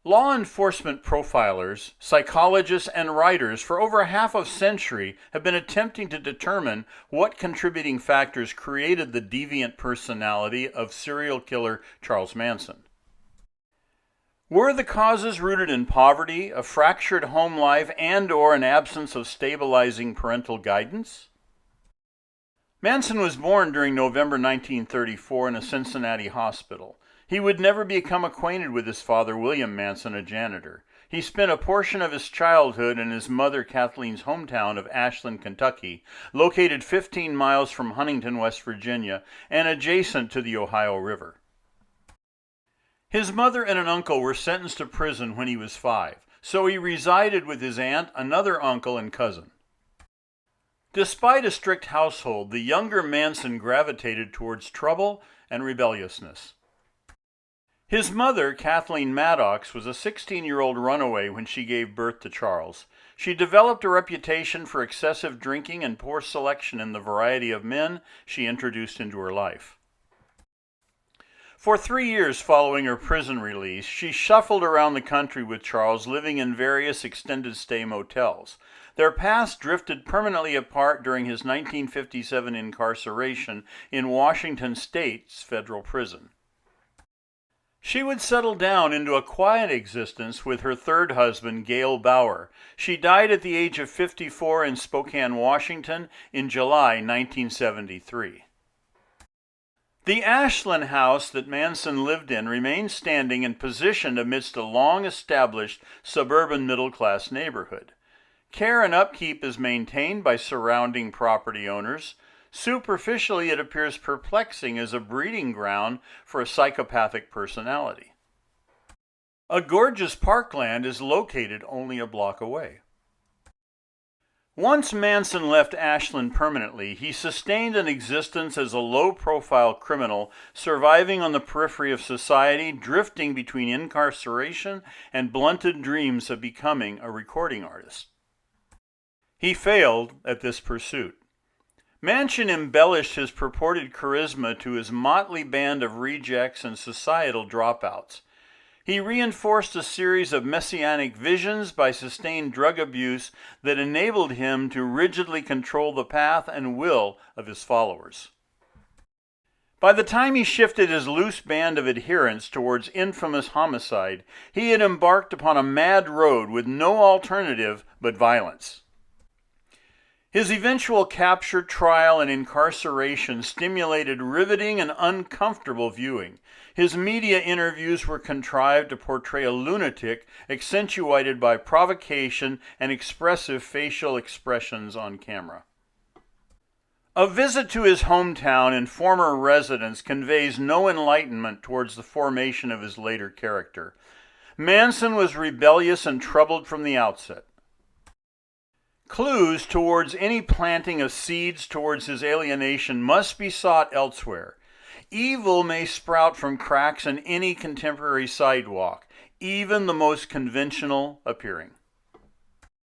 Law enforcement profilers, psychologists, and writers for over half a century have been attempting to determine what contributing factors created the deviant personality of serial killer Charles Manson. Were the causes rooted in poverty, a fractured home life, and/or an absence of stabilizing parental guidance? Manson was born during November 1934 in a Cincinnati hospital. He would never become acquainted with his father, William Manson, a janitor. He spent a portion of his childhood in his mother Kathleen's hometown of Ashland, Kentucky, located 15 miles from Huntington, West Virginia, and adjacent to the Ohio River. His mother and an uncle were sentenced to prison when he was 5, so he resided with his aunt, another uncle, and cousin. Despite a strict household, the younger Manson gravitated towards trouble and rebelliousness. His mother, Kathleen Maddox, was a 16-year-old runaway when she gave birth to Charles. She developed a reputation for excessive drinking and poor selection in the variety of men she introduced into her life. For 3 years following her prison release, she shuffled around the country with Charles, living in various extended-stay motels. Their paths drifted permanently apart during his 1957 incarceration in Washington State's federal prison. She would settle down into a quiet existence with her third husband, Gail Bauer. She died at the age of 54 in Spokane, Washington, in July 1973. The Ashland house that Manson lived in remains standing and positioned amidst a long-established suburban middle-class neighborhood. Care and upkeep is maintained by surrounding property owners. Superficially, it appears perplexing as a breeding ground for a psychopathic personality. A gorgeous parkland is located only a block away. Once Manson left Ashland permanently, he sustained an existence as a low-profile criminal, surviving on the periphery of society, drifting between incarceration and blunted dreams of becoming a recording artist. He failed at this pursuit. Manson embellished his purported charisma to his motley band of rejects and societal dropouts. He reinforced a series of messianic visions by sustained drug abuse that enabled him to rigidly control the path and will of his followers. By the time he shifted his loose band of adherents towards infamous homicide, he had embarked upon a mad road with no alternative but violence. His eventual capture, trial, and incarceration stimulated riveting and uncomfortable viewing. His media interviews were contrived to portray a lunatic, accentuated by provocation and expressive facial expressions on camera. A visit to his hometown and former residence conveys no enlightenment towards the formation of his later character. Manson was rebellious and troubled from the outset. Clues towards any planting of seeds towards his alienation must be sought elsewhere. Evil may sprout from cracks in any contemporary sidewalk, even the most conventional appearing.